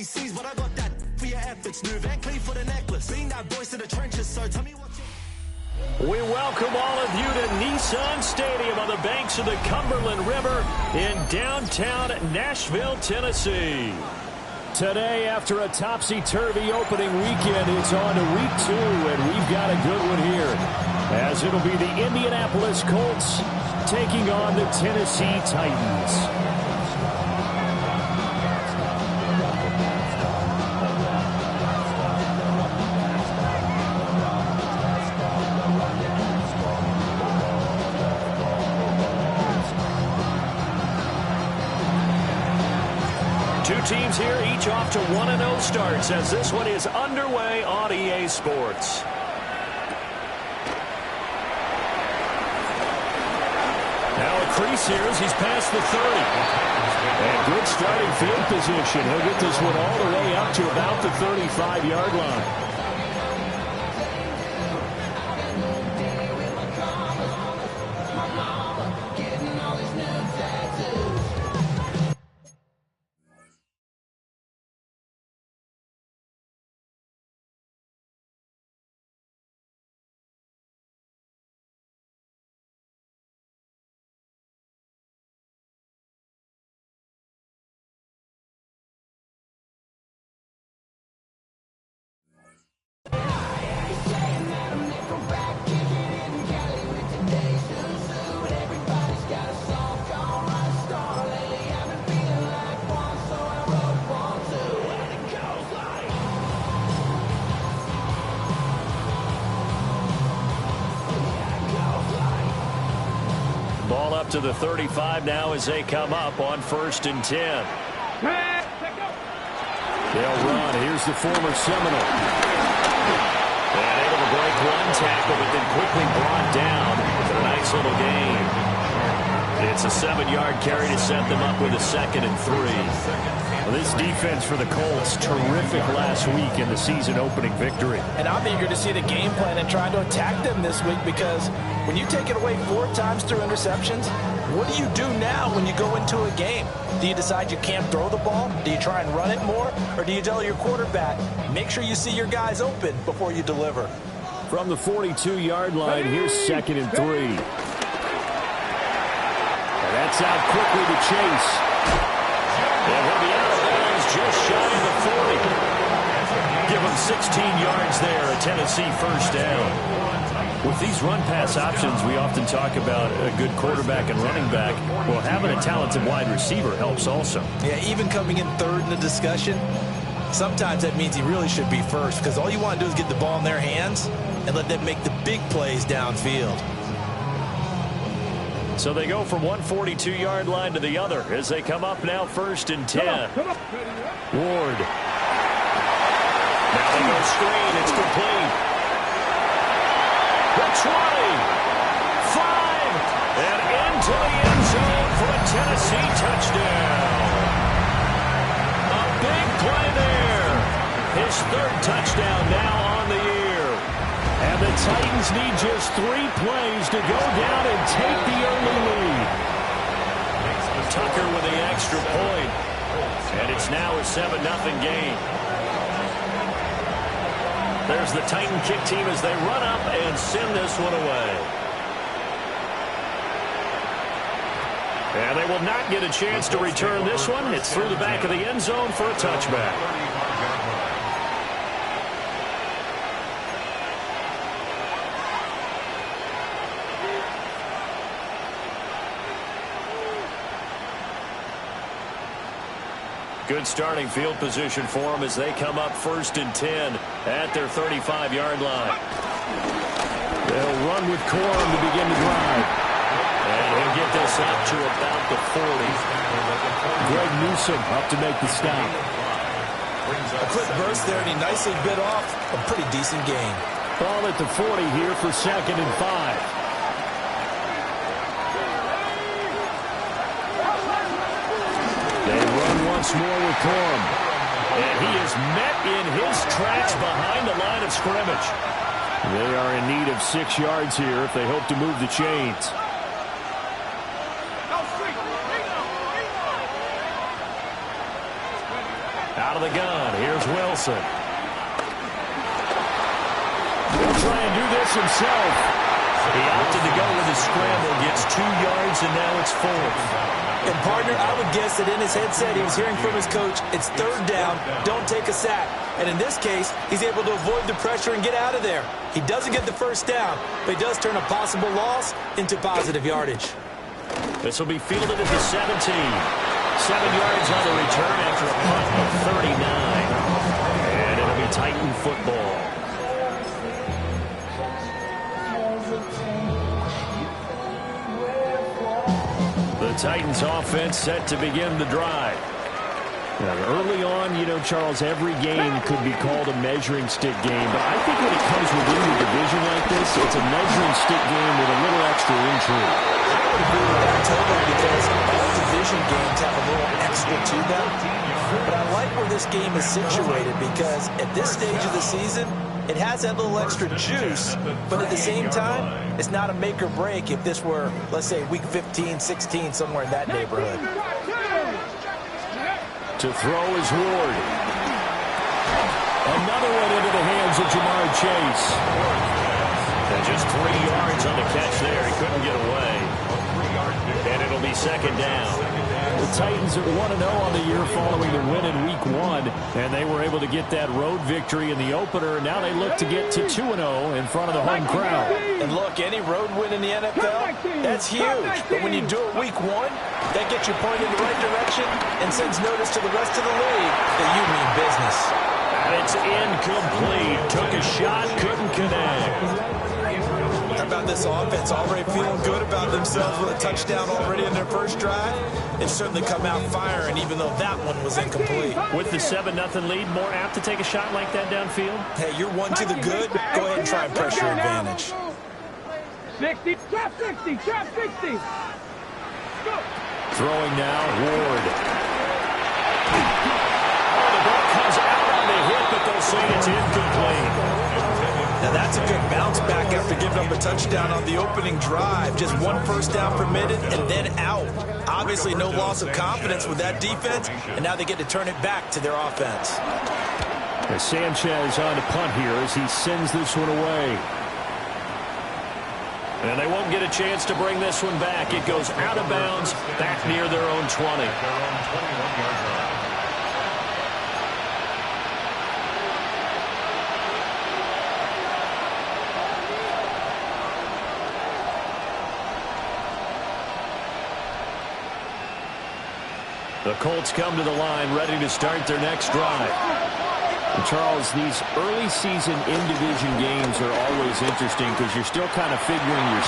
overseas, but I got that for your efforts. New Van Cleef for the necklace. Being that voice of the trenches, so tell me what you... We welcome all of you to Nissan Stadium on the banks of the Cumberland River in downtown Nashville, Tennessee. Today, after a topsy-turvy opening weekend, it's on to week 2, and we've got a good one here, as it'll be the Indianapolis Colts taking on the Tennessee Titans. Two teams here, each off to 1-0 starts, as this one is underway on EA Sports. Now a crease here as he's past the 30. And good starting field position. He'll get this one all the way up to about the 35-yard line. Ball up to the 35 now as they come up on 1st and 10. They'll run. Here's the former Seminole. And able to break one tackle, but then quickly brought down with a nice little gain. It's a 7-yard carry to set them up with a 2nd and 3. Well, this defense for the Colts, terrific last week in the season-opening victory. And I'm eager to see the game plan and try to attack them this week, because when you take it away 4 times through interceptions, what do you do now when you go into a game? Do you decide you can't throw the ball? Do you try and run it more? Or do you tell your quarterback, make sure you see your guys open before you deliver? From the 42-yard line, here's 2nd and 3. And that's out quickly to Chase. And he'll be out of bounds just shy of the 40. Give him 16 yards there, a Tennessee first down. With these run-pass options, we often talk about a good quarterback and running back. Well, having a talented wide receiver helps also. Yeah, even coming in 3rd in the discussion, sometimes that means he really should be first, because all you want to do is get the ball in their hands and let them make the big plays downfield. So they go from one 42-yard line to the other as they come up now 1st and 10. Ward. Now they go screen. It's complete. The 20. 5. And into the end zone for a Tennessee touchdown. A big play there. His 3rd touchdown now on the year. And the Titans need just 3 plays to go down and take the early lead. Tucker with the extra point. And it's now a 7-0 game. There's the Titan kick team as they run up and send this one away. And they will not get a chance to return this one. It's through the back of the end zone for a touchback. Good starting field position for them as they come up 1st and 10 at their 35-yard line. They'll run with Corum to begin the drive. And he'll get this up to about the 40. Greg Newsom up to make the stop. A quick burst there, and he nicely bit off a pretty decent gain. Ball at the 40 here for 2nd and 5. Once more with Corum. And he is met in his tracks behind the line of scrimmage. They are in need of 6 yards here if they hope to move the chains. Out Out of the gun, here's Wilson. He'll try and do this himself. He opted to go with his scramble, gets 2 yards, and now it's 4th. And, partner, I would guess that in his headset he was hearing from his coach, it's 3rd down, don't take a sack. And in this case, he's able to avoid the pressure and get out of there. He doesn't get the 1st down, but he does turn a possible loss into positive yardage. This will be fielded at the 17. 7 yards on the return after a punt of 39. And it'll be Titan football. The Titans offense set to begin the drive. Now, early on, you know, Charles, every game could be called a measuring stick game, but I think when it comes within the division like this, it's a measuring stick game with a little extra intrigue. I would agree with that totally because all division games have a little extra to them. But I like where this game is situated because at this stage of the season, it has that little extra juice, but at the same time, it's not a make or break if this were, let's say, week 15, 16, somewhere in that neighborhood. To throw is Ward. Another one into the hands of Jamar Chase. And just 3 yards on the catch there. He couldn't get away. And it'll be 2nd down. The Titans are 1-0 on the year following the win in Week 1, and they were able to get that road victory in the opener. Now they look to get to 2-0 in front of the home crowd. And look, any road win in the NFL, that's huge. But when you do it Week 1, that gets you pointed in the right direction and sends notice to the rest of the league that you mean business. And it's incomplete. Took a shot, couldn't connect. How about this offense already feeling good about themselves with a touchdown already in their first drive? They've certainly come out firing, even though that one was incomplete. With the 7-0 lead, more apt to take a shot like that downfield? Hey, you're one to the good. Go ahead and try and press your advantage. 60, trap 60, trap 60. Go. Throwing now, Ward. Oh, the ball comes out on the hit, but they'll say it's incomplete. Now that's a good bounce back after giving up a touchdown on the opening drive. Just 1 first down permitted and then out. Obviously no loss of confidence with that defense, and now they get to turn it back to their offense. As Sanchez on to punt here as he sends this one away. And they won't get a chance to bring this one back. It goes out of bounds back near their own 20. The Colts come to the line, ready to start their next drive. And Charles, these early season in-division games are always interesting because you're still kind of figuring your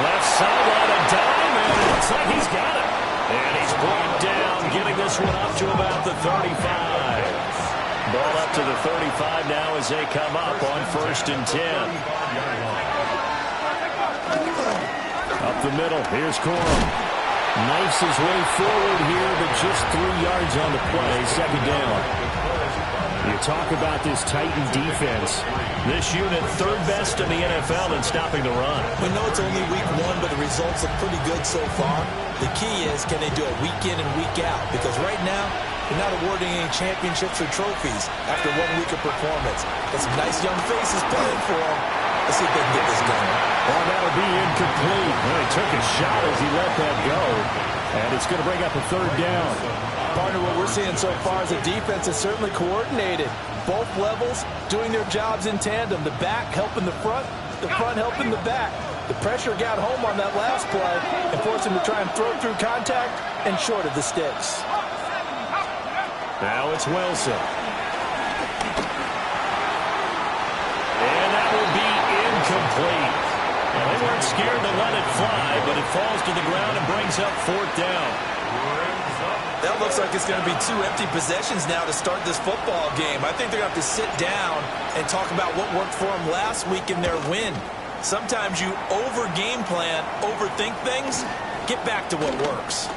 left sideline a dime, and it looks like he's got it. And he's brought down, getting this one up to about the 35. Ball up to the 35 now as they come up on 1st and 10. Up the middle, here's Corum. Knifes his way forward here, but just 3 yards on the play, 2nd down. You talk about this Titan defense. This unit, 3rd best in the NFL in stopping the run. We know it's only week 1, but the results look pretty good so far. The key is, can they do it week in and week out? Because right now, they're not awarding any championships or trophies after 1 week of performance. Got some nice young faces playing for them. Let's see if they can get this done. Well, that'll be incomplete. Well, he took a shot as he let that go. And it's going to bring up a 3rd down. Partner, what we're seeing so far is the defense is certainly coordinated. Both levels doing their jobs in tandem. The back helping the front helping the back. The pressure got home on that last play and forced him to try and throw through contact and short of the sticks. Now it's Wilson. And that will be incomplete. Well, they weren't scared to let it fly, but it falls to the ground and brings up 4th down. That looks like it's going to be 2 empty possessions now to start this football game. I think they're going to have to sit down and talk about what worked for them last week in their win. Sometimes you over-game plan, overthink things. Get back to what works.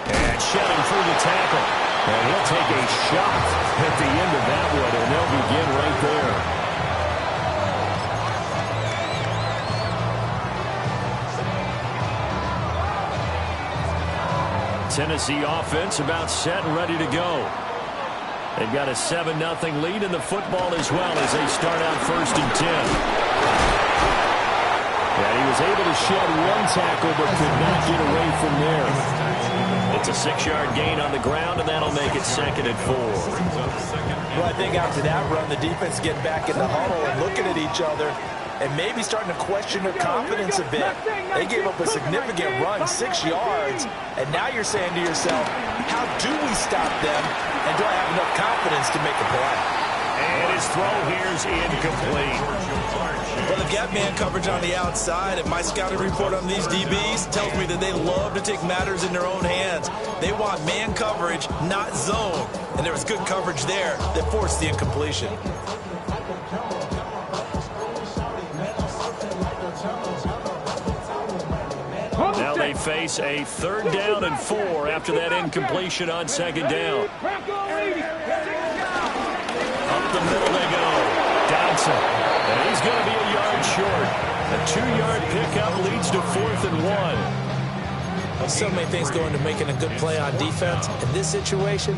And shedding through the tackle. And he'll take a shot at the end of that one, and they'll begin right there. Tennessee offense about set and ready to go. They've got a 7-0 lead in the football as well as they start out 1st and 10. Yeah, he was able to shed one tackle but could not get away from there. It's a 6-yard gain on the ground, and that'll make it 2nd and 4. Well, I think after that run, the defense getting back in the huddle and looking at each other and maybe starting to question their confidence a bit. They gave up a significant run, 6 yards, and now you're saying to yourself, how do we stop them, and do I have enough confidence to make a play? And his throw here's incomplete. Well, they've got man coverage on the outside, and my scouting report on these DBs tells me that they love to take matters in their own hands. They want man coverage, not zone, and there was good coverage there that forced the incompletion. Now they face a 3rd down and 4 after that incompletion on 2nd down. Up the middle they go. Dodson. And he's going to be a yard short. A 2-yard pickup leads to 4th and 1. Well, so many things go into making a good play on defense. In this situation,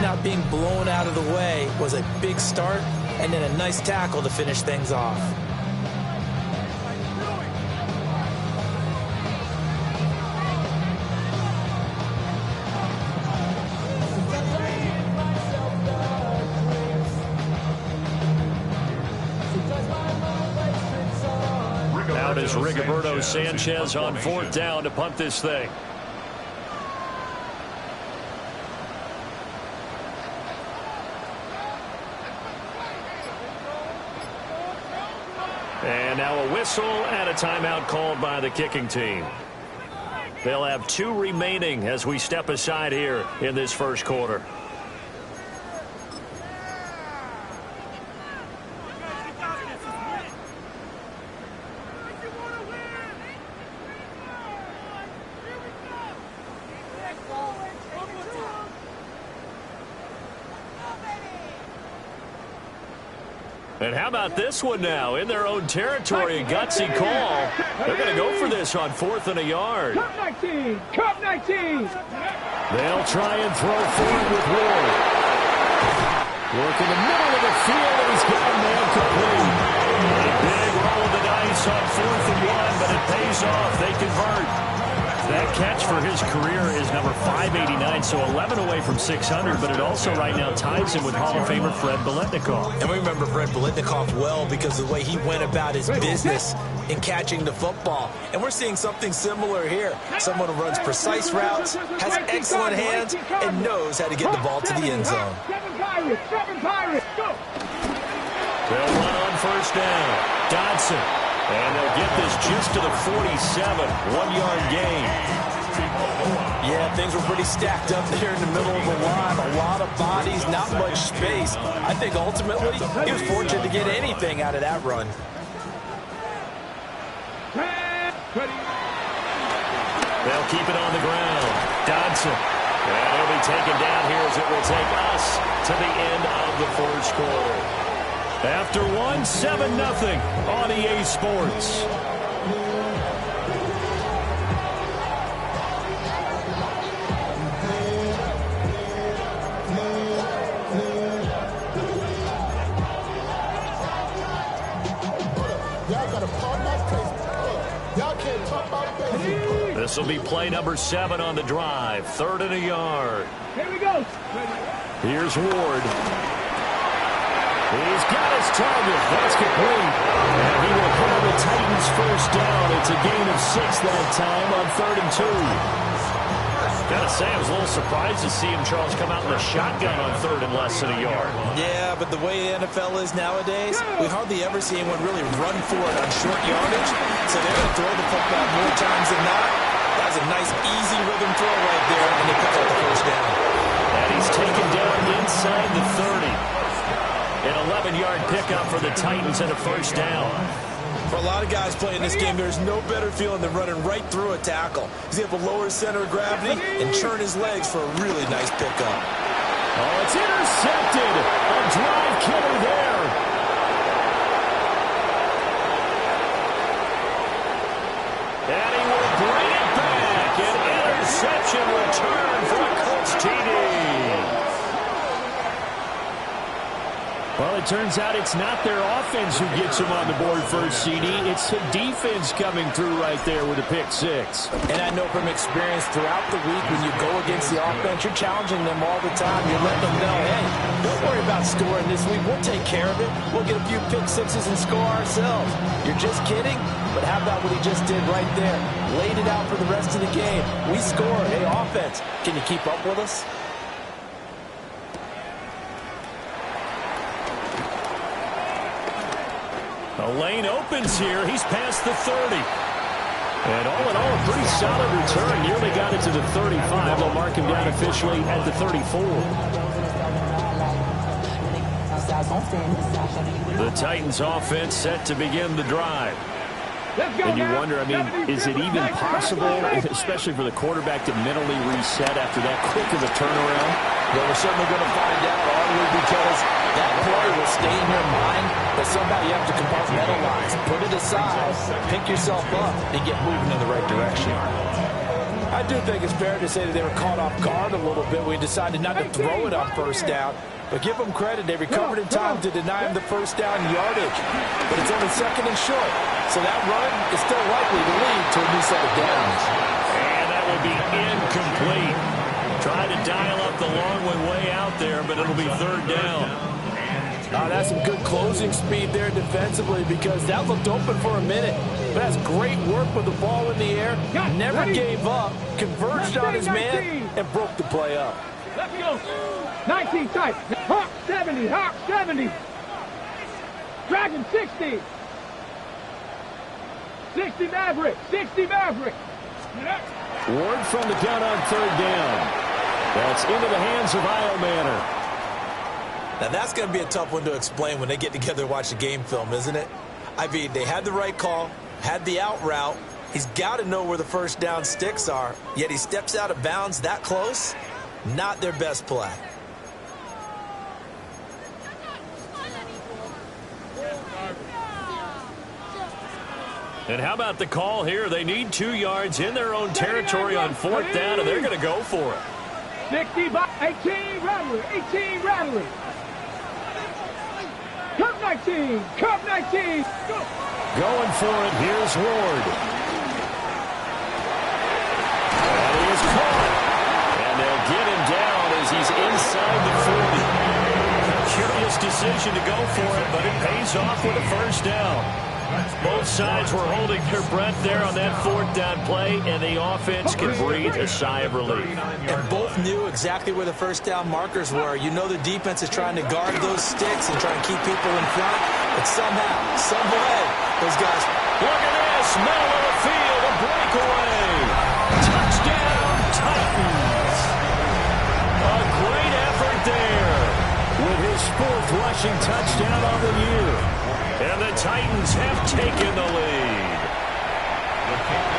not being blown out of the way was a big start, and then a nice tackle to finish things off. Out is Rigoberto Sanchez on 4th down to punt this thing. And now a whistle and a timeout called by the kicking team. They'll have 2 remaining as we step aside here in this 1st quarter. And how about this one now? In their own territory, a gutsy call. They're going to go for this on 4th and a yard. Cup 19! Cup 19! They'll try and throw forward with Ward. Work in the middle of the field, and he's got a man complete. A big roll of the dice on 4th and 1, but it pays off. They convert. That catch for his career is number 589, so 11 away from 600, but it also right now ties him with Hall of Famer Fred Biletnikoff. And we remember Fred Biletnikoff well because of the way he went about his business in catching the football. And we're seeing something similar here. Someone who runs precise routes, has excellent hands, and knows how to get the ball to the end zone. Seven Pirates, go! They'll run on 1st down. Dodson. And they'll get this just to the 47, 1-yard gain. Yeah, things were pretty stacked up there in the middle of the line. A lot of bodies, not much space. I think ultimately he was fortunate to get anything out of that run. They'll keep it on the ground. Dodson. And he'll be taken down here as it will take us to the end of the 1st quarter. After 7-0 on EA Sports. This will be play number 7 on the drive. 3rd and a yard. Here we go. Here's Ward. He's got his target. That's complete. And he will put on the Titans first down. It's a gain of 6 that time on 3rd and 2. Gotta say, I was a little surprised to see him, Charles, come out in the shotgun on 3rd and less than a yard. Yeah, but the way the NFL is nowadays, we hardly ever see anyone really run for it on short yardage. So they're going to throw the football more times than not. That was a nice, easy rhythm throw right there, and they pick up the first down. And he's taken down inside the 30. An 11-yard pickup for the Titans and a first down. For a lot of guys playing this game, there's no better feeling than running right through a tackle. He's able to lower his center of gravity and churn his legs for a really nice pickup. Oh, it's intercepted. A drive killer there. And he will bring it back. An interception return for a Colts TD. Well, it turns out it's not their offense who gets them on the board first, CD. It's the defense coming through right there with a pick 6. And I know from experience throughout the week when you go against the offense, you're challenging them all the time. You're letting them know, hey, don't worry about scoring this week. We'll take care of it. We'll get a few pick 6s and score ourselves. You're just kidding? But how about what he just did right there? Laid it out for the rest of the game. We score. Hey, offense, can you keep up with us? A lane opens here. He's past the 30. And all in all, a pretty solid return. Nearly got it to the 35. They'll mark him down officially at the 34. The Titans offense set to begin the drive. And you wonder, I mean, is it even possible, especially for the quarterback, to mentally reset after that quick of a turnaround? Well, we're certainly going to find out, only because that play will stay in your mind, but somehow you have to compartmentalize, put it aside, pick yourself up, and get moving in the right direction. I do think it's fair to say that they were caught off guard a little bit. We decided not to throw it on first down, but give them credit. They recovered in time to deny him the first down yardage, but it's only 2nd and short, so that run is still likely to lead to a new set of downs. And that will be incomplete. Trying to dial up the long one way out there, but it'll be 3rd down. That's some good closing speed there defensively because that looked open for a minute. But that's great work with the ball in the air. Never gave up, converged on his man, and broke the play up. Let's go. 19 tight. Hawk 70. Hawk 70. Dragon 60. 60 Maverick. 60 Maverick. Ward from the gun on 3rd down. That's into the hands of Manor. Now, that's going to be a tough one to explain when they get together and watch the game film, isn't it? I mean, they had the right call, had the out route. He's got to know where the first down sticks are, yet he steps out of bounds that close. Not their best play. And how about the call here? They need 2 yards in their own territory on 4th down, and they're going to go for it. 60 by 18 Rattler. 18 Rattler. Cup 19. Cup 19. Go. Going for it. Here's Ward. And he is caught. And they'll get him down as he's inside the 40. Curious decision to go for it, but it pays off with a first down. Both sides were holding their breath there on that 4th down play, and the offense can breathe a sigh of relief. And both knew exactly where the first down markers were. You know the defense is trying to guard those sticks and try and keep people in front, but somehow, some way, those guys... Look at this, middle of the field, a breakaway. Touchdown, Titans. A great effort there with his 4th rushing touchdown on the year. And the Titans have taken the lead.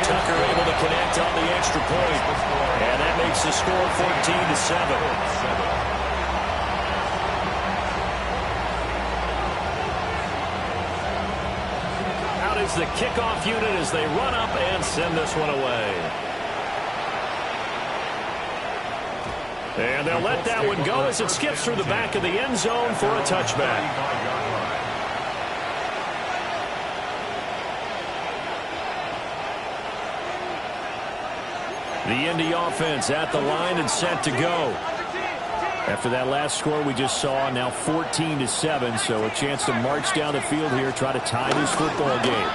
Tucker able to connect on the extra point. And that makes the score 14-7. Out is the kickoff unit as they run up and send this one away. And they'll let that one go as it skips through the back of the end zone for a touchback. The Indy offense at the line and set to go. After that last score we just saw, now 14-7, so a chance to march down the field here, try to tie this football game.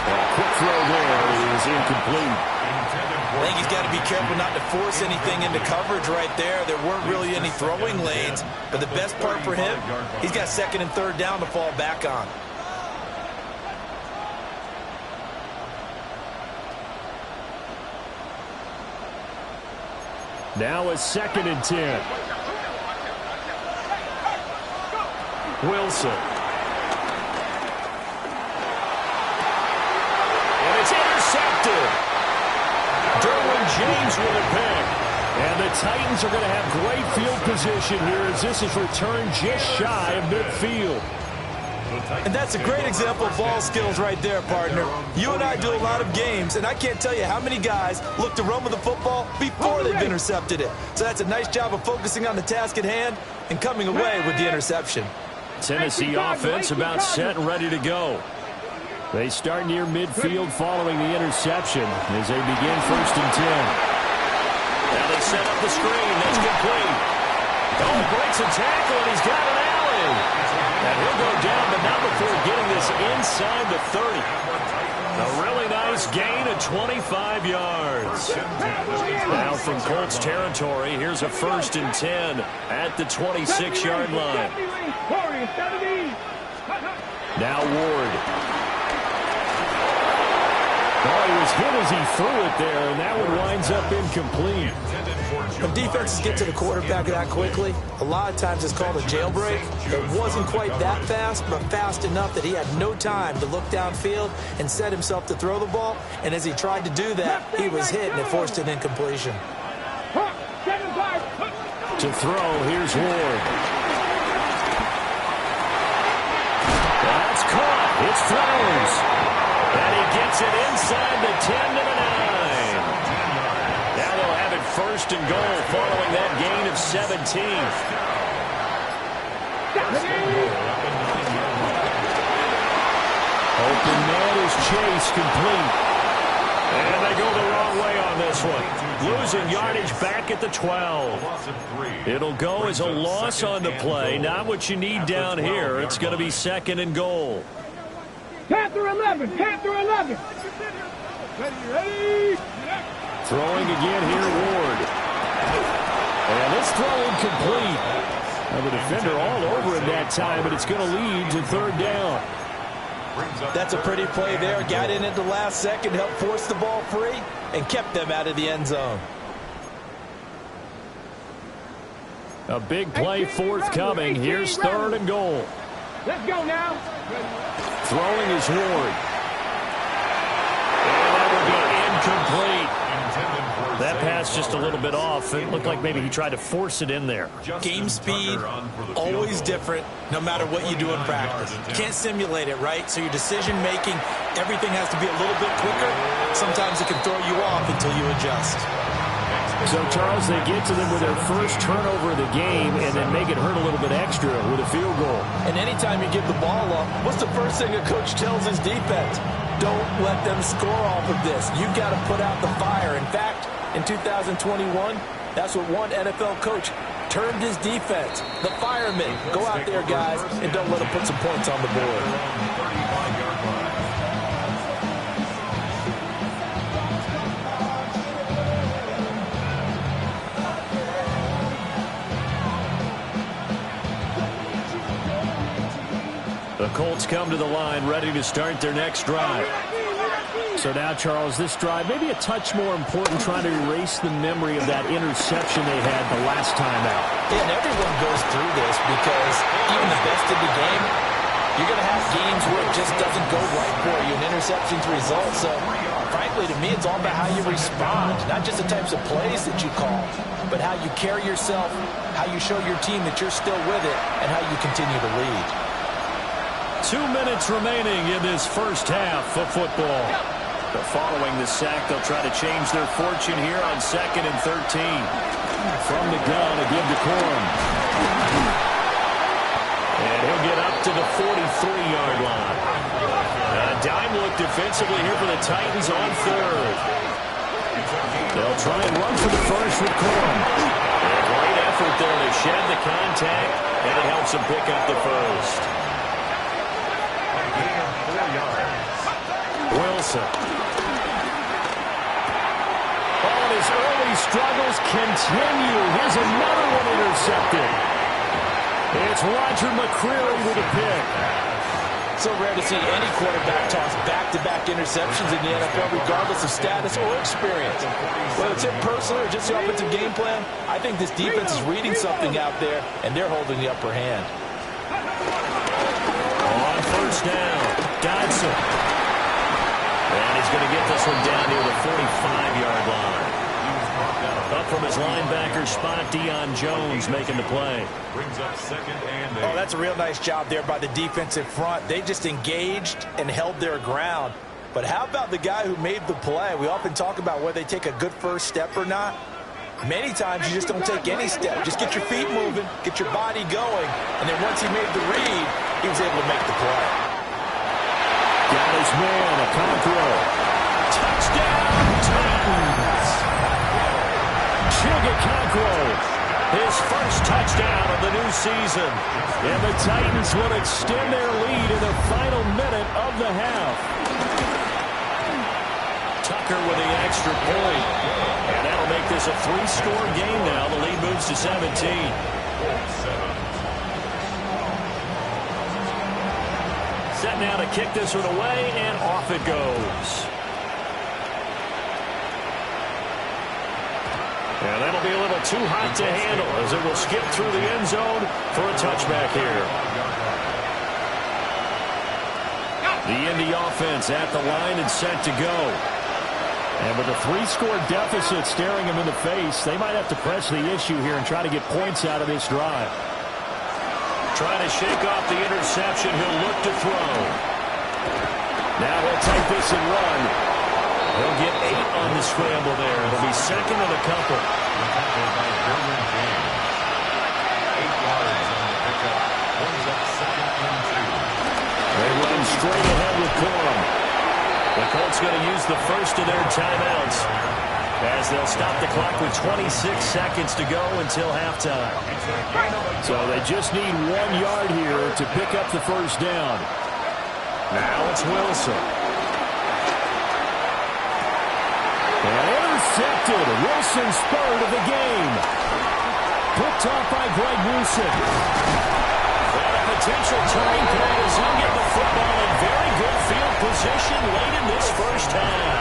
A quick throw there is incomplete. I think he's got to be careful not to force anything into coverage right there. There weren't really any throwing lanes, but the best part for him, he's got second and third down to fall back on. Now a 2nd and 10. Wilson. And it's intercepted. Derwin James with a pick. And the Titans are going to have great field position here as this is returned just shy of midfield. And that's a great example of ball skills right there, partner. You and I do a lot of games, and I can't tell you how many guys look to run with the football before they've intercepted it. So that's a nice job of focusing on the task at hand and coming away with the interception. Tennessee offense about set and ready to go. They start near midfield following the interception as they begin 1st and 10. Now they set up the screen. That's complete. Oh, breaks a tackle, and he's got an alley. And he'll go down, but not before getting this inside the 30. A really nice gain of 25 yards. Now from Colts territory, here's a 1st and 10 at the 26-yard line. Now Ward. Oh, he was hit as he threw it there, and that one winds up incomplete. When defenses get to the quarterback that quickly, a lot of times it's called a jailbreak. It wasn't quite that fast, but fast enough that he had no time to look downfield and set himself to throw the ball. And as he tried to do that, he was hit, and it forced an incompletion. To throw, here's Ward. That's caught. It's throws. And he gets it inside the 10 to the 9. Now they'll have it 1st and goal following that gain of 17. Open man is Chase, complete. And they go the wrong way on this one. Losing yardage back at the 12. It'll go as a loss on the play. Not what you need down here. It's going to be 2nd and goal. Panther 11, Panther 11. Ready. Throwing again here, Ward. And this throw incomplete. Now the defender all over him that time, but it's going to lead to 3rd down. That's a pretty play there. Got in at the last second, helped force the ball free, and kept them out of the end zone. A big play forthcoming. Here's 3rd and goal. Let's go now. Throwing is Ward. And that will be incomplete. That pass just a little bit off. It looked like maybe he tried to force it in there. Game speed, always different, no matter what you do in practice. You can't simulate it, right? So your decision-making, everything has to be a little bit quicker. Sometimes it can throw you off until you adjust. So, Charles, they get to them with their first turnover of the game and then make it hurt a little bit extra with a field goal. And anytime you give the ball up, what's the first thing a coach tells his defense? Don't let them score off of this. You've got to put out the fire. In fact, in 2021, that's what one NFL coach termed his defense. The firemen. Go out there, guys, and don't let them put some points on the board. The Colts come to the line ready to start their next drive. So now, Charles, this drive maybe a touch more important, trying to erase the memory of that interception they had the last time out. Yeah, and everyone goes through this because even the best of the game, you're going to have games where it just doesn't go right for you, and interceptions result. So, frankly, to me, it's all about how you respond, not just the types of plays that you call, but how you carry yourself, how you show your team that you're still with it, and how you continue to lead. 2 minutes remaining in this first half of football. But following the sack, they'll try to change their fortune here on 2nd and 13. From the gun, a give to Corum. And he'll get up to the 43-yard line. A dime look defensively here for the Titans on third. They'll try and run for the first with Corum. Great effort there to shed the contact, and it helps him pick up the first. Wilson. Oh, his early struggles continue. Here's another one intercepted. It's Roger McCreary with a pick. So rare to see any quarterback toss back-to-back interceptions in the NFL, regardless of status or experience. Whether it's him personally or just the offensive game plan, I think this defense is reading something out there, and they're holding the upper hand. On first down, Dodson. And he's going to get this one down near the 45-yard line. Up from his linebacker spot, Deion Jones making the play. Brings up second and 8. Oh, that's a real nice job there by the defensive front. They just engaged and held their ground. But how about the guy who made the play? We often talk about whether they take a good first step or not. Many times you just don't take any step. Just get your feet moving, get your body going, and then once he made the read, he was able to make the play. Got his man, Okonkwo. Touchdown, Titans! Okonkwo, his first touchdown of the new season. And the Titans will extend their lead in the final minute of the half. Tucker with the extra point. And that'll make this a 3-score game now. The lead moves to 17. Set now to kick this one away, and off it goes. And that'll be a little too hot to handle as it will skip through the end zone for a touchback here. The Indy offense at the line and set to go. And with a 3-score deficit staring him in the face, they might have to press the issue here and try to get points out of this drive. Trying to shake off the interception. He'll look to throw. Now he'll take this and run. He'll get 8 on the scramble there. It'll be second and a couple. They run straight ahead with Corum. The Colts going to use the first of their timeouts as they'll stop the clock with 26 seconds to go until halftime. So they just need 1 yard here to pick up the first down. Now it's Wilson. And intercepted. Wilson's third of the game. Picked off by Greg Newsom. And a potential turning point as he'll get the football in very good field position late in this first half.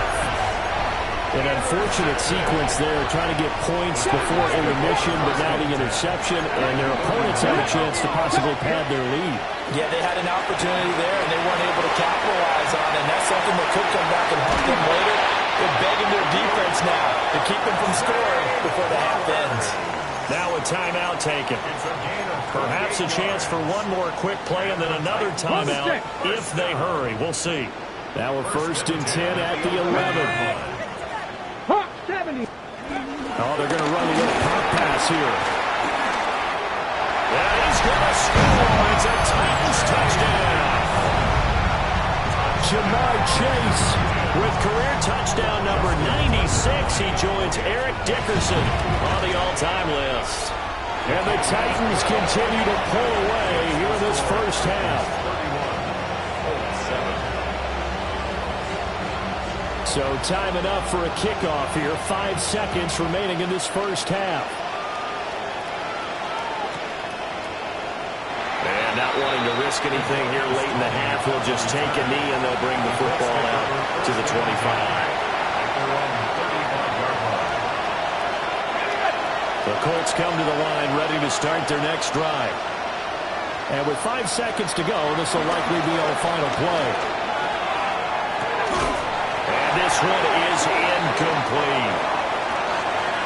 An unfortunate sequence there, trying to get points before intermission, but now the interception, and their opponents had a chance to possibly pad their lead. Yeah, they had an opportunity there, and they weren't able to capitalize on it, and that's something that could come back and haunt them later. They're begging their defense now to keep them from scoring before the half ends. Now a timeout taken. Perhaps a chance for one more quick play and then another timeout if they hurry. We'll see. Now we're first and 10 at the 11. 70. Oh, they're going to run a little pop pass here. And he's going to score. It's a Titans touchdown. Jamar Chase with career touchdown number 96. He joins Eric Dickerson on the all-time list. And the Titans continue to pull away here in this first half. So time enough for a kickoff here. 5 seconds remaining in this first half. And not wanting to risk anything here late in the half, he'll just take a knee and they'll bring the football out to the 25. The Colts come to the line ready to start their next drive. And with 5 seconds to go, this will likely be our final play. This one is incomplete.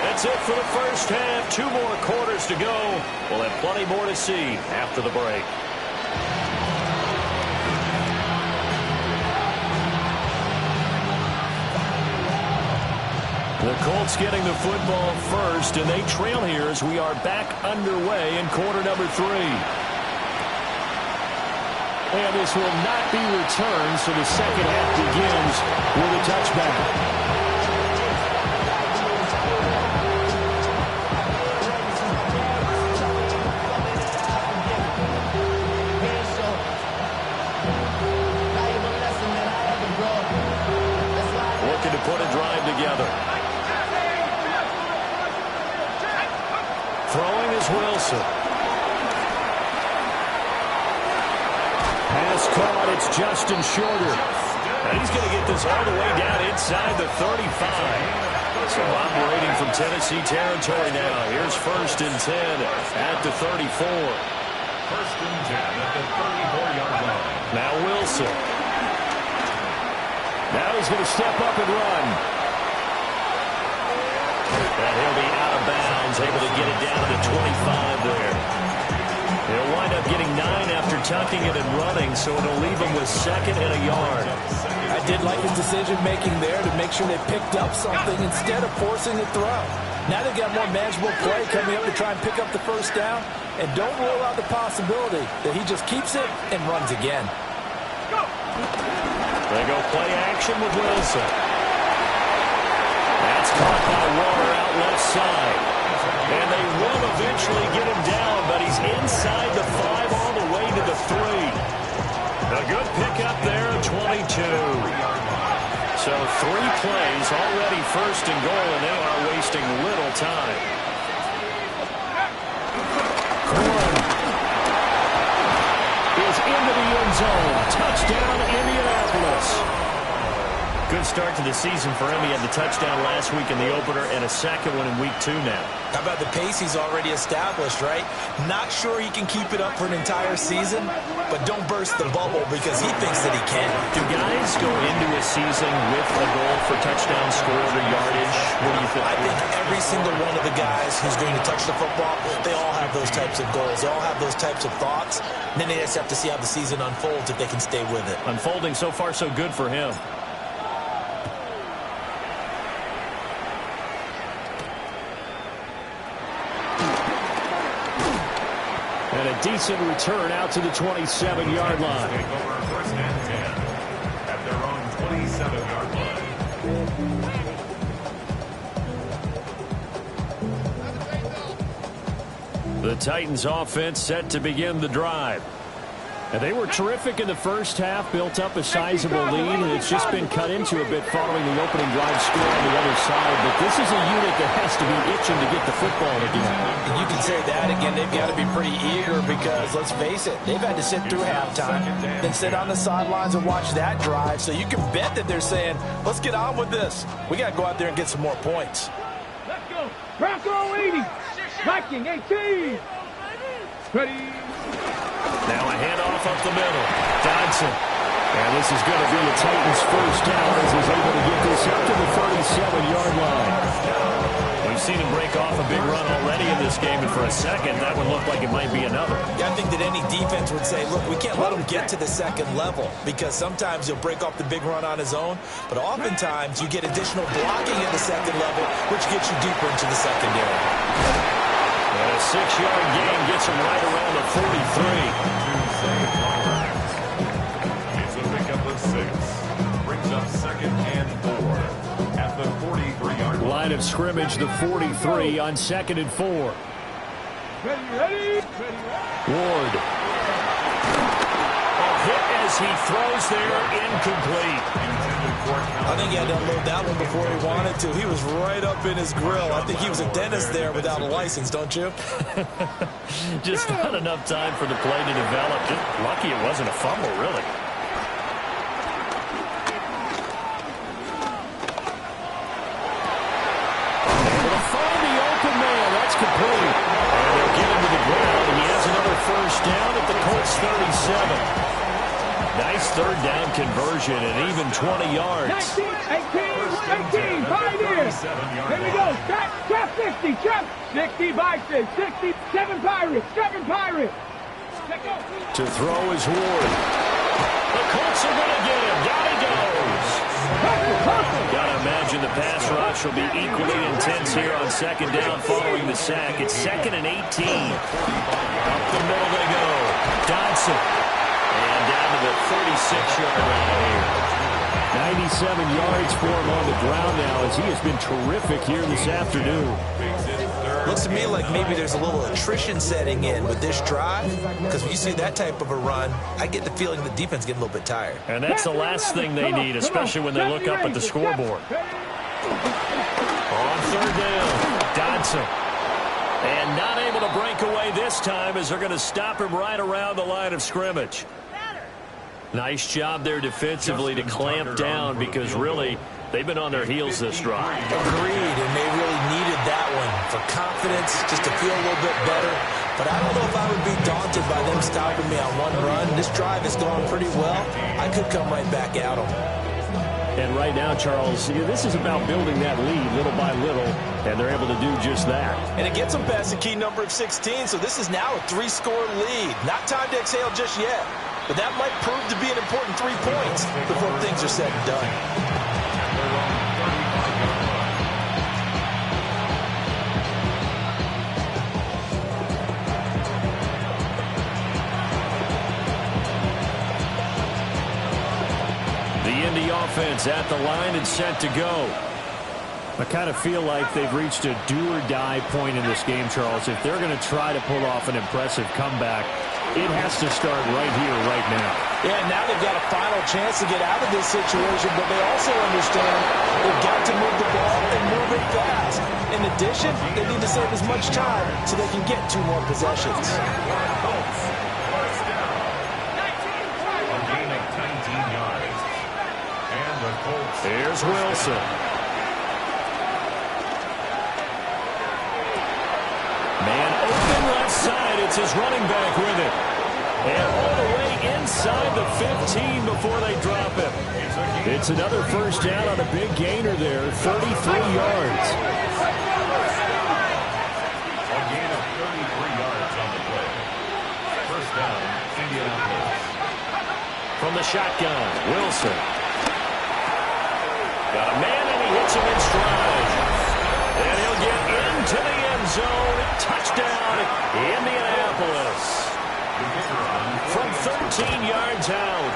That's it for the first half. 2 more quarters to go. We'll have plenty more to see after the break. The Colts getting the football first, and they trail here as we are back underway in quarter number 3. And this will not be returned, so the second half begins with a touchback. Looking to put a drive together. Throwing is Wilson. Pass caught. It's Justin Shorter. And he's going to get this all the way down inside the 35. So operating from Tennessee territory now. Here's 1st and 10 at the 34. 1st and 10 at the 34-yard line. Now Wilson. Now he's going to step up and run. And he'll be out of bounds, able to get it down to the 25 there. He'll wind up getting 9 after tucking it and running, so it'll leave him with 2nd and a yard. I did like his decision-making there to make sure they picked up something instead of forcing the throw. Now they've got more manageable play coming up to try and pick up the 1st down, and don't rule out the possibility that he just keeps it and runs again. They go play action with Wilson. That's caught by Water out left side. And they will eventually get him down, but he's inside the 5 all the way to the 3. A good pickup there, 22. So 3 plays, already 1st and goal, and they are wasting little time. Corn is into the end zone. Touchdown, Indianapolis. Good start to the season for him. He had the touchdown last week in the opener and a 2nd one in week 2 now. How about the pace he's already established, right? Not sure he can keep it up for an entire season, but don't burst the bubble because he thinks that he can. Do guys go into a season with a goal for touchdown scored or yardage? What do you think? I think every single one of the guys who's going to touch the football, they all have those types of goals. They all have those types of thoughts. And then they just have to see how the season unfolds if they can stay with it. Unfolding so far so good for him. And a decent return out to the 27-yard line. Take over 1st and 10 at their own 27-yard line. The Titans offense set to begin the drive. And they were terrific in the first half, built up a sizable lead, and it's just been cut into a bit following the opening drive score on the other side. But this is a unit that has to be itching to get the football again. And you can say that again. They've got to be pretty eager because, let's face it, they've had to sit through halftime, then sit on the sidelines and watch that drive. So you can bet that they're saying, let's get on with this. We got to go out there and get some more points. Let's go. Bronco 80. Viking 18. Ready. Now a handoff up the middle. Dodson. And this is going to be the Titans' 1st down as he's able to get this up to the 37-yard line. We've seen him break off a big run already in this game, and for a second, that one looked like it might be another. Yeah, I think that any defense would say, look, we can't let him get to the 2nd level because sometimes he'll break off the big run on his own, but oftentimes you get additional blocking at the 2nd level, which gets you deeper into the secondary. And a 6-yard gain gets him right around the 43. It's a pickup of 6. Brings up 2nd and 4 at the 43-yard line. Line of scrimmage, the 43 on 2nd and 4. Ready. Ward. A hit as he throws there, incomplete. I think he had to unload that one before he wanted to. He was right up in his grill. I think he was a dentist there without a license, don't you? Just not enough time for the play to develop. Just lucky it wasn't a fumble, really. Able to find the open man. That's complete. And they'll get him to the ground, and he has another 1st down at the Colts 37. Nice 3rd down conversion and even 20 yards. 19, 18, 5 years. Here we go. Trap 60. Trap 60 Vikings. 67 Pirates. 7 Pirates. To throw is Ward. The Colts are going to get him. Down he goes. Got to imagine the pass rush will be equally intense here on 2nd down following the sack. It's 2nd and 18. Up the middle they go. Dodson. And down to the 36-yard line here. 97 yards for him on the ground now as he has been terrific here this afternoon. Looks to me like maybe there's a little attrition setting in with this drive, because when you see that type of a run, I get the feeling the defense getting a little bit tired. And that's the last thing they need, especially when they look up at the scoreboard. On third down, Dodson. And not able to break away this time as they're going to stop him right around the line of scrimmage. Nice job there defensively to clamp down because really they've been on their heels this drive. Agreed, and they really needed that one for confidence, just to feel a little bit better. But I don't know if I would be daunted by them stopping me on one run. This drive has gone pretty well. I could come right back at them. And right now, Charles, this is about building that lead little by little, and they're able to do just that. And it gets them past the key number of 16, so this is now a 3-score lead. Not time to exhale just yet, but that might prove to be an important 3 points before things are said and done. The offense at the line and set to go. I kind of feel like they've reached a do-or-die point in this game, Charles. If they're going to try to pull off an impressive comeback, it has to start right here, right now. Yeah, now they've got a final chance to get out of this situation, but they also understand they've got to move the ball and move it fast. In addition, they need to save as much time so they can get 2 more possessions. Here's Wilson. Man open left side. It's his running back with it. And all the way inside the 15 before they drop him. It's another first down on a big gainer there, 33 yards. A gain of 33 yards on the play. First down, Indianapolis. From the shotgun, Wilson. Got a man, and he hits him in stride. And he'll get into the end zone. Touchdown, Indianapolis. From 13 yards out.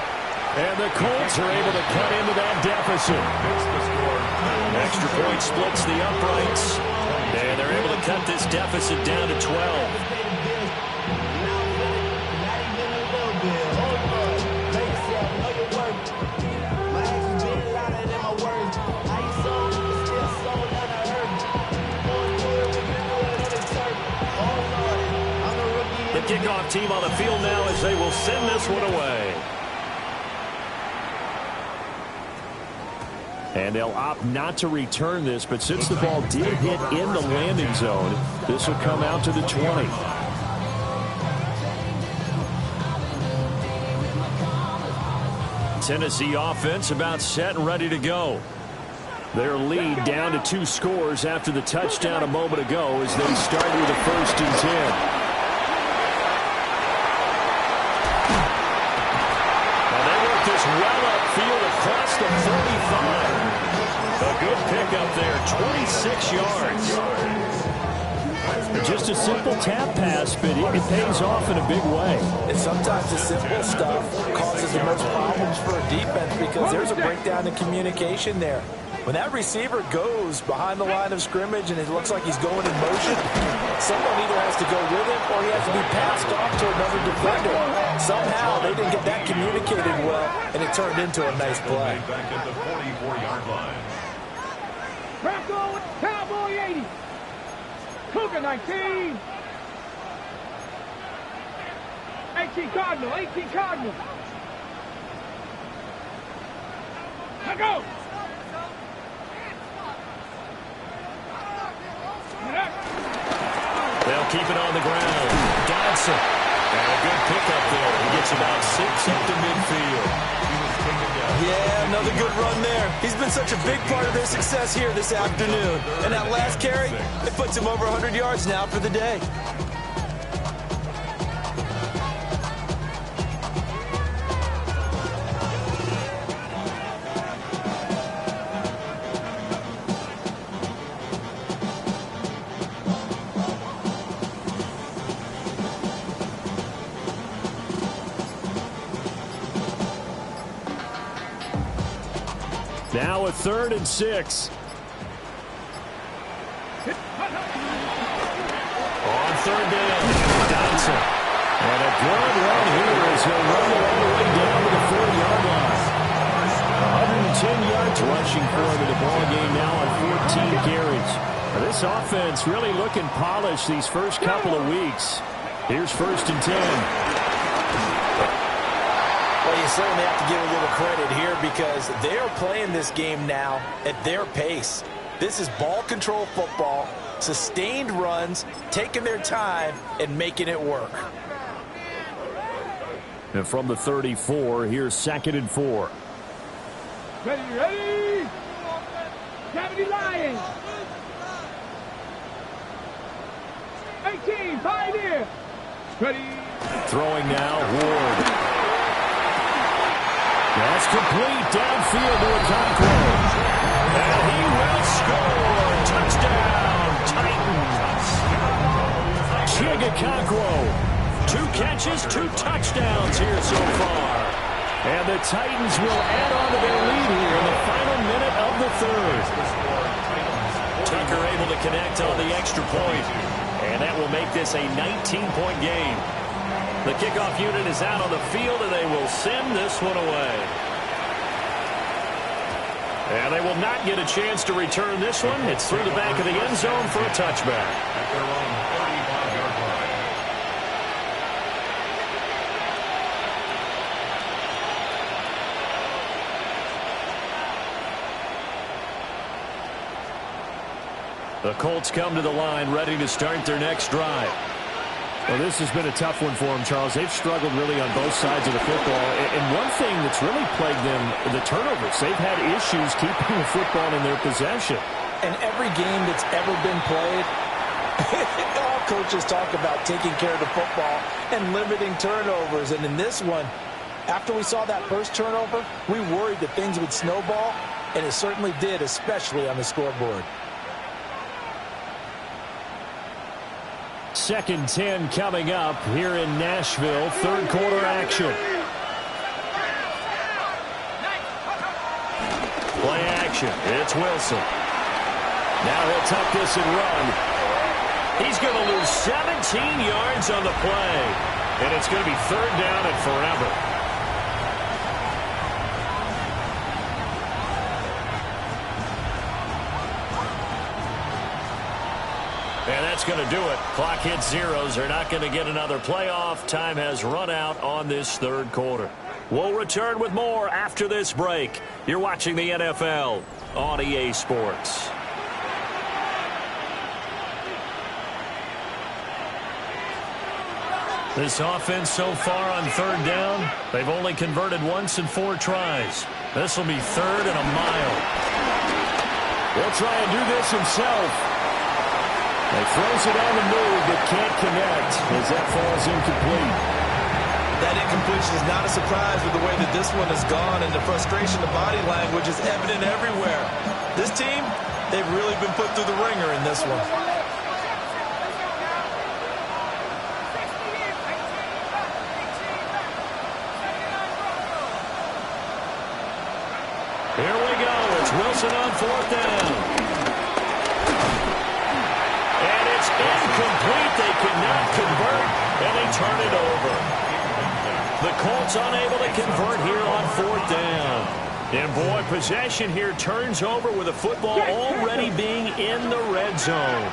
And the Colts are able to cut into that deficit. Extra point splits the uprights. And they're able to cut this deficit down to 12. The kickoff team on the field now as they will send this one away. And they'll opt not to return this, but since the ball did hit in the landing zone, this will come out to the 20. Tennessee offense about set and ready to go. Their lead down to 2 scores after the touchdown a moment ago as they start with a 1st and 10. Well upfield across the 35. A good pickup there, 26 yards. Just a simple tap pass, but it pays off in a big way. And sometimes the simple stuff causes the most problems for a defense because there's a breakdown in communication there. When that receiver goes behind the line of scrimmage and it looks like he's going in motion, someone either has to go with him or he has to be passed off to another defender. Somehow they didn't get that communicated well, and it turned into a nice play. Back at the 44-yard line. Bronco, Cowboy 80. Cougar 19. 18 Cardinal, 18 Cardinal. Now go. They'll keep it on the ground. Dodson. And a good pickup there. He gets about 6 up to midfield. Yeah, another good run there. He's been such a big part of their success here this afternoon. And that last carry, it puts him over 100 yards now for the day. Now a 3rd and 6. On 3rd down, Dodson. And a good run here as he'll run it all the way down to the 4-yard line. 110 yards rushing for him in the ball game now on 14 carries. This offense really looking polished these first couple of weeks. Here's 1st and 10. Well, you certainly have to give a little credit here because they are playing this game now at their pace. This is ball control football, sustained runs, taking their time and making it work. And from the 34, here's 2nd and 4. Ready? 70 Lions. 18, Pioneer. Ready. Throwing now, Ward. That's complete downfield to Okonkwo. And he will score. Touchdown, Titans. Okonkwo. 2 catches, 2 touchdowns here so far. And the Titans will add on to their lead here in the final minute of the 3rd. Tucker able to connect on the extra point. And that will make this a 19-point game. The kickoff unit is out on the field, and they will send this one away. And they will not get a chance to return this one. It's through the back of the end zone for a touchback. At their own 35-yard line. The Colts come to the line, ready to start their next drive. Well, this has been a tough one for them, Charles. They've struggled really on both sides of the football. And one thing that's really plagued them, the turnovers. They've had issues keeping the football in their possession. And every game that's ever been played, all coaches talk about taking care of the football and limiting turnovers. And in this one, after we saw that first turnover, we worried that things would snowball, and it certainly did, especially on the scoreboard. 2nd 10 coming up here in Nashville. 3rd quarter action. Play action. It's Wilson. Now he'll tuck this and run. He's going to lose 17 yards on the play. And it's going to be 3rd down and forever. And that's going to do it. Clock hits zeros. They're not going to get another playoff. Time has run out on this 3rd quarter. We'll return with more after this break. You're watching the NFL on EA Sports. This offense so far on 3rd down, they've only converted once in 4 tries. This will be 3rd and a mile. He'll try and do this himself. He throws it on the move, but can't connect as that falls incomplete. That incompletion is not a surprise with the way that this one has gone, and the frustration, the body language is evident everywhere. This team, they've really been put through the ringer in this one. Here we go. It's Wilson on 4th down. Incomplete. They could not convert, and they turn it over. The Colts unable to convert here on 4th down. And boy, possession here turns over with the football already being in the red zone.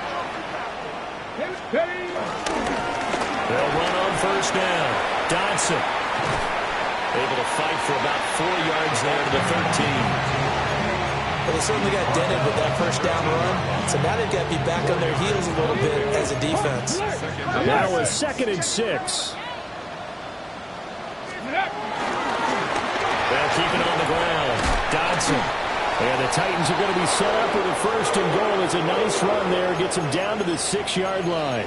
They'll run on 1st down. Dodson able to fight for about 4 yards there to the 13. Well, they certainly got dented with that 1st down run, so now they've got to be back on their heels a little bit as a defense. Now a 2nd and 6. They'll keep it on the ground. Dodson. And the Titans are going to be set up with a 1st and goal. It's a nice run there. Gets them down to the 6-yard line.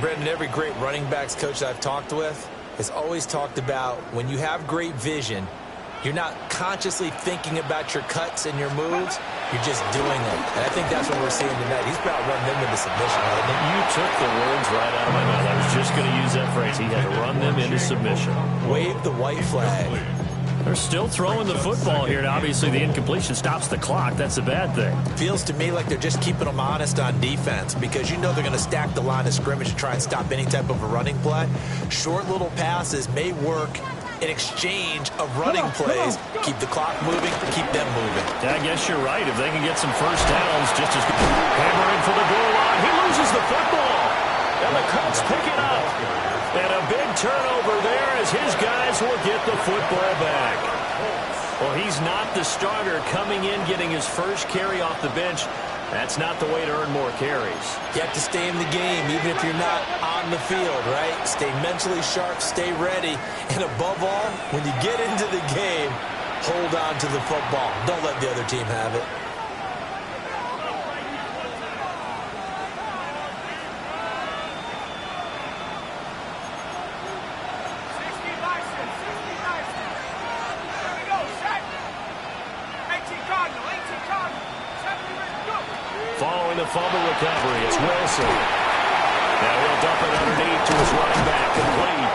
Brendan, every great running backs coach I've talked with has always talked about when you have great vision, you're not consciously thinking about your cuts and your moves. You're just doing them. And I think that's what we're seeing tonight. He's about to run them into submission. You took the words right out of my mouth. I was just going to use that phrase. He had to run them into submission. Wave the white flag. They're still throwing the football here, and obviously the incompletion stops the clock. That's the bad thing. Feels to me like they're just keeping them honest on defense because you know they're going to stack the line of scrimmage to try and stop any type of a running play. Short little passes may work in exchange of running plays. Keep the clock moving, keep them moving. Yeah, I guess you're right. If they can get some first downs, just as good. Hammering for the goal line. He loses the football. And the Colts pick it up. And a big turnover there as his guys will get the football back. Well, he's not the starter coming in, getting his first carry off the bench. That's not the way to earn more carries. You have to stay in the game, even if you're not on the field, right? Stay mentally sharp, stay ready. And above all, when you get into the game, hold on to the football. Don't let the other team have it. Following the fumble recovery, it's Wilson. Now he'll dump it underneath to his running back, complete.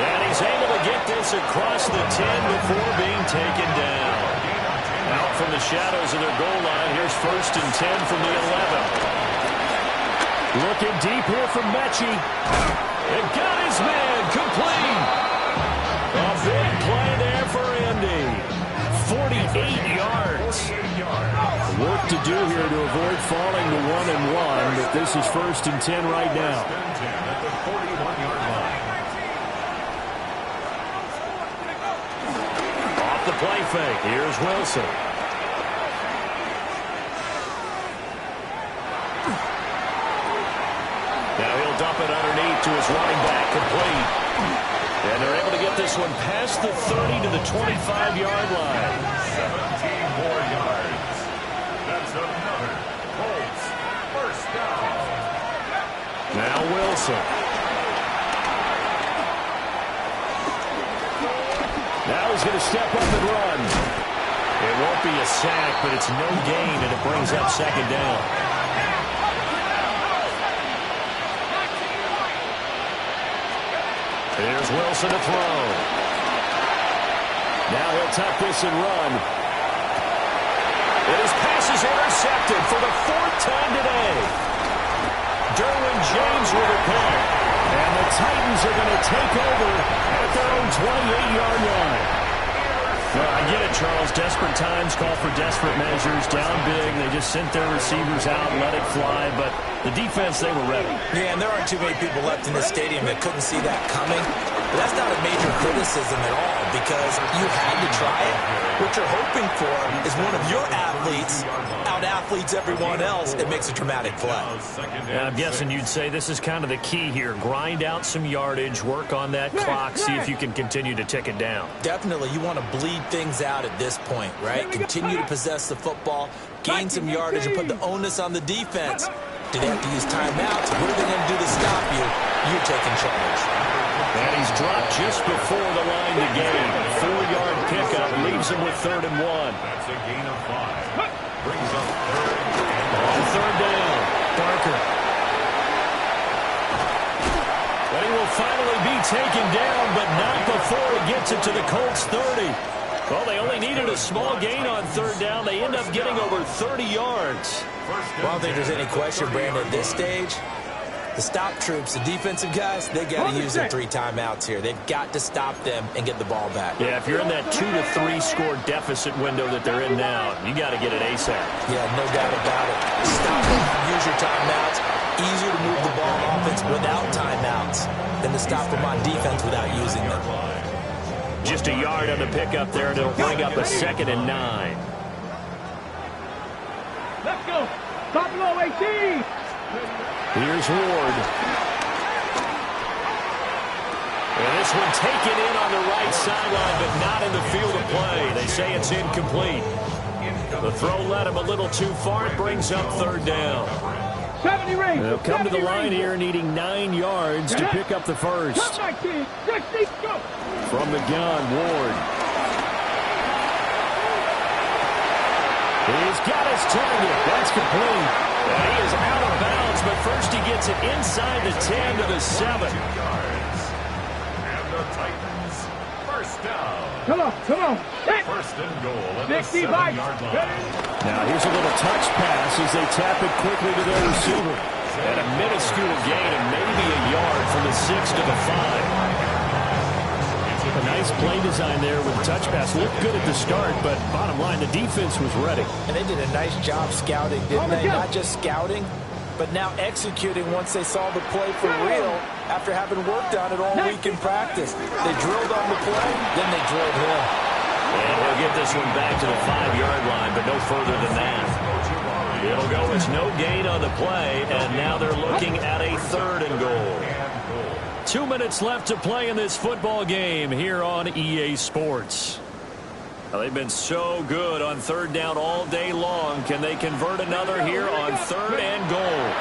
And he's able to get this across the 10 before being taken down. Out from the shadows of their goal line, here's 1st and 10 from the 11. Looking deep here from Mechie. And got his man, complete. A big play there for Indy. 48 yards. Work to do here to avoid falling to 1-1, but this is 1st and 10 right now. At the 41-yard line. Off the play fake, here's Wilson. Now he'll dump it underneath to his running back, complete. And they're able to get this one past the 30 to the 25-yard line. 17 more yards. That's another Colts first down. Now Wilson. Now he's going to step up and run. It won't be a sack, but it's no gain, and it brings up 2nd down. Here's Wilson to throw. Now he'll tuck this and run. And his pass is intercepted for the 4th time today. Derwin James with a pick. And the Titans are going to take over at their own 28-yard line. Well, I get it, Charles. Desperate times call for desperate measures. Down big, they just sent their receivers out and let it fly. But the defense, they were ready. Yeah, and there aren't too many people left in the stadium that couldn't see that coming. But that's not a major criticism at all because you had to try it. What you're hoping for is one of your athletes out-athletes everyone else. It makes a dramatic play. Yeah, I'm guessing you'd say this is kind of the key here. Grind out some yardage, work on that clock, see if you can continue to tick it down. Definitely. You want to bleed things out at this point, right? Continue to possess the football, gain some yardage, and put the onus on the defense. Do they have to use timeouts? What are they going to do to stop you? You're taking charge. And he's dropped just before the line to gain. 4-yard pickup leaves him with 3rd and 1. That's a gain of 5. Brings up 3rd and On 3rd down, Barker. But he will finally be taken down, but not before he gets it to the Colts 30. Well, they only needed a small gain on 3rd down. They end up getting over 30 yards. Well, I don't think there's any question, Brandon, at this stage. The stop troops, the defensive guys, they got to use their 3 timeouts here. They've got to stop them and get the ball back. Yeah, if you're in that 2 to 3 score deficit window that they're in now, you got to get it ASAP. Yeah, no doubt about it. Stop them, use your timeouts. Easier to move the ball on offense without timeouts than to stop them on defense without using them. Just a yard on the pickup there, and it'll bring up a 2nd and 9. Let's go. Top low, OHG. Here's Ward. And this one taken in on the right sideline, but not in the field of play. They say it's incomplete. The throw led him a little too far. It brings up 3rd down. 70 rings. They'll come to the line here needing 9 yards to pick up the first. Come back, kid. 60, go. From the gun, Ward. He's got his target. That's complete. And he is out of bounds, but first he gets it inside the 10 to the 7. yards. And the Titans first down. Come on. Hit. First and goal at the 60 by 7-yard line. Now here's a little touch pass as they tap it quickly to their receiver. And a minuscule gain of maybe a yard from the 6 to the 5. A nice play design there with the touch pass. Looked good at the start, but bottom line, the defense was ready. And they did a nice job scouting, didn't they? Not just scouting, but now executing once they saw the play for real after having worked on it all week in practice. They drilled on the play, then they drilled him. And he'll get this one back to the 5-yard line, but no further than that. It'll go as no gain on the play, and now they're looking at a 3rd and goal. 2 minutes left to play in this football game here on EA Sports. Well, they've been so good on 3rd down all day long. Can they convert another here on 3rd and goal?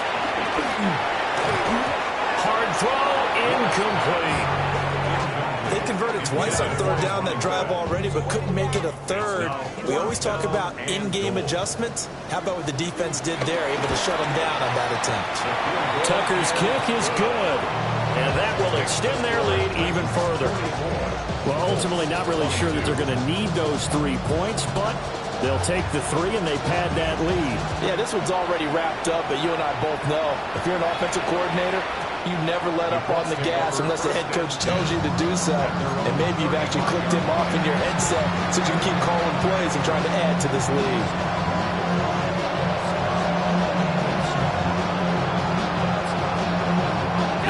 Hard throw, incomplete. They converted twice on 3rd down that drive already, but couldn't make it a 3rd. We always talk about in-game adjustments. How about what the defense did there, able to shut them down on that attempt? Tucker's kick is good, and that will extend their lead even further. Well, ultimately not really sure that they're going to need those 3 points, but they'll take the 3 and they pad that lead. Yeah, this one's already wrapped up, but you and I both know if you're an offensive coordinator, you never let up on the gas unless the head coach tells you to do so. And maybe you've actually clicked him off in your headset so you can keep calling plays and trying to add to this lead.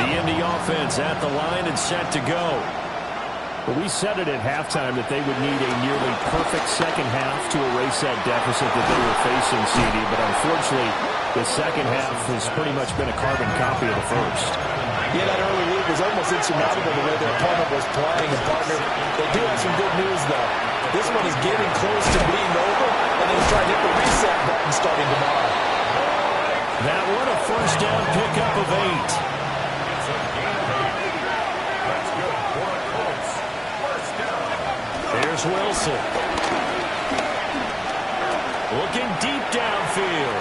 The Indy offense at the line and set to go. Well, we said it at halftime that they would need a nearly perfect second half to erase that deficit that they were facing, CD, but unfortunately, the second half has pretty much been a carbon copy of the first. Yeah, that early lead was almost insurmountable the way their opponent was playing. And, partner, they do have some good news, though. This one is getting close to being over, and they try to hit the reset button starting tomorrow. That one a 1st down pickup of 8. Here's Wilson. Looking deep downfield.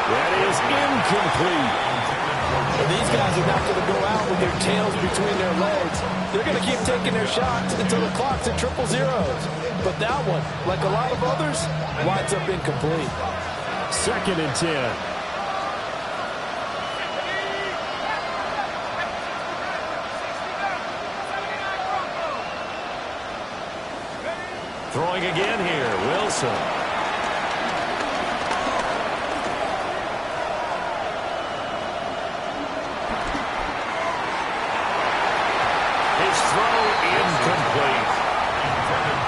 That is incomplete. Well, these guys are not going to go out with their tails between their legs. They're going to keep taking their shots until the clock's at 000. But that one, like a lot of others, winds up incomplete. 2nd and 10. Throwing again here, Wilson. His throw incomplete.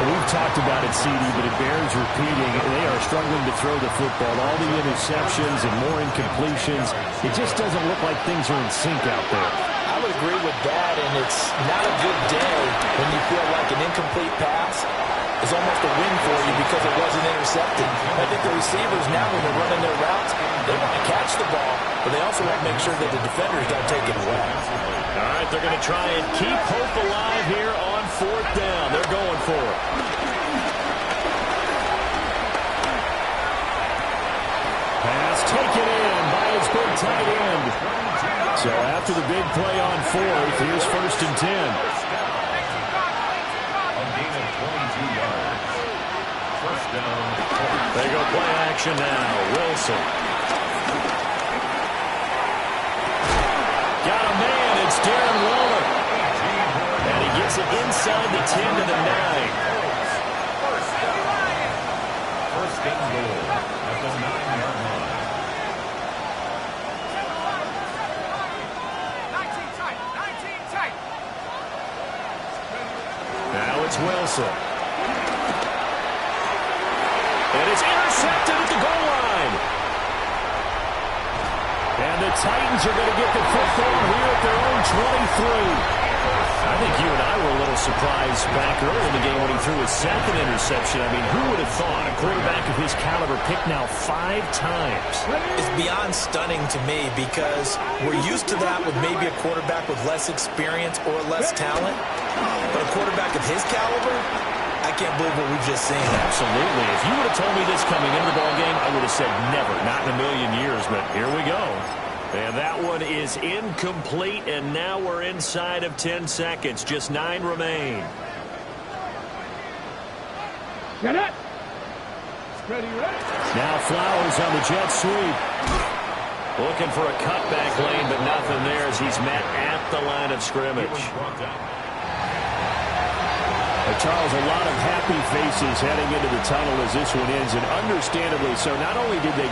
We've talked about it, CD, but it bears repeating. They are struggling to throw the football. All the interceptions and more incompletions. It just doesn't look like things are in sync out there. I would agree with that, and it's not a good day when you feel like an incomplete pass is almost a win for you because it wasn't intercepted. I think the receivers now, when they're running their routes, they want to catch the ball, but they also want to make sure that the defenders don't take it away. All right, they're going to try and keep hope alive here on 4th down. They're going for it. Pass taken in by his big tight end. So after the big play on 4th, here's 1st and 10. They go play action now. Wilson. Got a man. It's Darren Waller. And he gets it inside the 10 to the 9. First and goal at the 9-yard line. 19 tight. Now it's Wilson. And it's intercepted at the goal line. And the Titans are going to get the football here at their own 23. I think you and I were a little surprised back early in the game when he threw his 2nd interception. I mean, who would have thought a quarterback of his caliber picked now 5 times? It's beyond stunning to me because we're used to that with maybe a quarterback with less experience or less talent. But a quarterback of his caliber, I can't believe what we've just seen. Absolutely. If you would have told me this coming into the ballgame, I would have said never, not in a million years, but here we go. And that one is incomplete, and now we're inside of 10 seconds. Just 9 remain. Get it. Ready. Now Flowers on the jet sweep. Looking for a cutback lane, but nothing there as he's met at the line of scrimmage. Charles, a lot of happy faces heading into the tunnel as this one ends, and understandably so. Not only did they